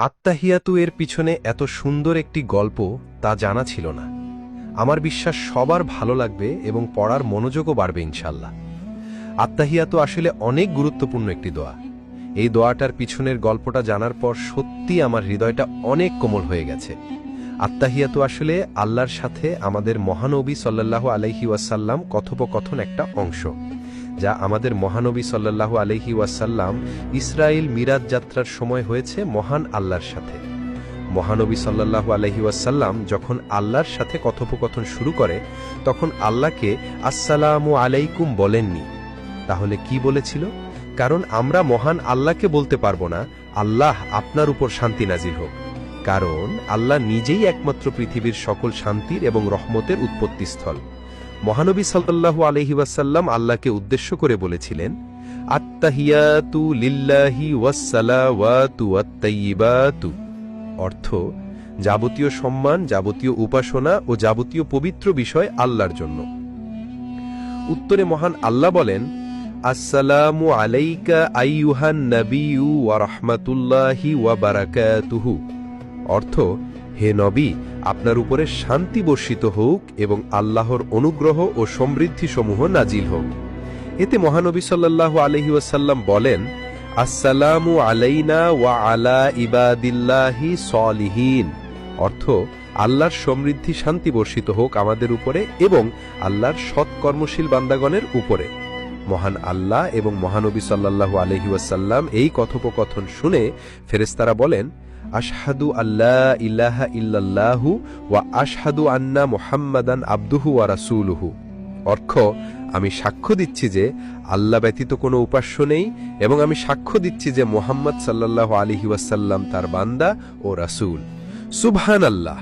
আত্তাহিয়াতু এর পিছনে এত সুন্দর একটি গল্প তা জানা ছিল না। আমার বিশ্বাস সবার ভালো লাগবে এবং পড়ার মনোযোগও বাড়বে ইনশাল্লাহ। আত্তাহিয়াতু আসলে অনেক গুরুত্বপূর্ণ একটি দোয়া। এই দোয়াটার পিছনের গল্পটা জানার পর সত্যি আমার হৃদয়টা অনেক কোমল হয়ে গেছে। আত্তাহিয়াতু আসলে আল্লাহর সাথে আমাদের মহানবী সাল্লাল্লাহু আলাইহি ওয়াসাল্লাম কথোপকথন একটা অংশ, যা আমাদের মহানবী সাল্লাল্লাহু আলাইহি ওয়াসাল্লাম ইসরাইল মিরাজ যাত্রার সময় হয়েছে মহান আল্লাহর সাথে। মহানবী সাল্লাল্লাহু আলাইহি ওয়াসাল্লাম যখন আল্লাহর সাথে কথোপকথন শুরু করে তখন আল্লাহকে আসসালামু আলাইকুম বলেননি, তাহলে কি বলেছিল? কারণ আমরা মহান আল্লাহকে বলতে পারবো না আল্লাহ আপনার উপর শান্তি নাজিল হোক, কারণ আল্লাহ নিজেই একমাত্র পৃথিবীর সকল শান্তির এবং রহমতের উৎপত্তিস্থল। মহানবী সাল্লাল্লাহু আলাইহি ওয়াসাল্লাম আল্লাহকে উদ্দেশ্য করে বলেছিলেন, আত্তাহিয়াতু লিল্লাহি ওয়াসসালাওয়াতু ওয়াত-তাইয়্যিবাতু, অর্থ যাবতীয় সম্মান, যাবতীয় উপাসনা ও যাবতীয় পবিত্র বিষয় আল্লাহর জন্য। উত্তরে মহান আল্লাহ বলেন, আসসালামু আলাইকা আইয়ুহান নাবিয়্যু ওয়া রাহমাতুল্লাহি ওয়া বারাকাতুহু, অর্থ হে নবী, আপনার উপরে শান্তি বর্ষিত হোক এবং আল্লাহর অনুগ্রহ ও সমৃদ্ধিসমূহ নাজিল হোক। এতে মহানবী সাল্লাল্লাহু আলাইহি ওয়াসাল্লাম বলেন, আসসালামু আলাইনা ওয়া আলা ইবাদিল্লাহি সলিহিন, অর্থ আল্লাহর সমৃদ্ধি শান্তি বর্ষিত হোক আমাদের উপরে এবং আল্লাহর সৎকর্মশীল বান্দাগণের উপরে। মহান আল্লাহ এবং মহানবী সাল্লাল্লাহু আলাইহি ওয়াসাল্লাম এই কথোপকথন শুনে ফেরেশতারা বলেন, আশহাদু আল্লা ইলাহা ইল্লাল্লাহু ওয়া আশহাদু আন্না মুহাম্মাদান আবদুহু ওয়া রাসূলুহু, অর্থ আমি সাক্ষ্য দিচ্ছি যে আল্লাহ ব্যতীত কোনো উপাস্য নেই এবং আমি সাক্ষ্য দিচ্ছি যে মুহাম্মদ সাল্লাল্লাহু আলাইহি ওয়াসাল্লাম তার বান্দা ও রাসূল। সুবহানাল্লাহ।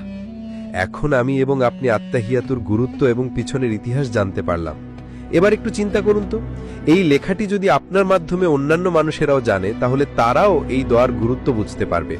এখন আমি এবং আপনি আত্তাহিয়াতুর গুরুত্ব এবং পিছনের ইতিহাস জানতে পারলাম। এবার একটু চিন্তা করুন তো, এই লেখাটি যদি আপনার মাধ্যমে অন্যান্য মানুষেরাও জানে তাহলে তারাও এই দোয়ার গুরুত্ব বুঝতে পারবে।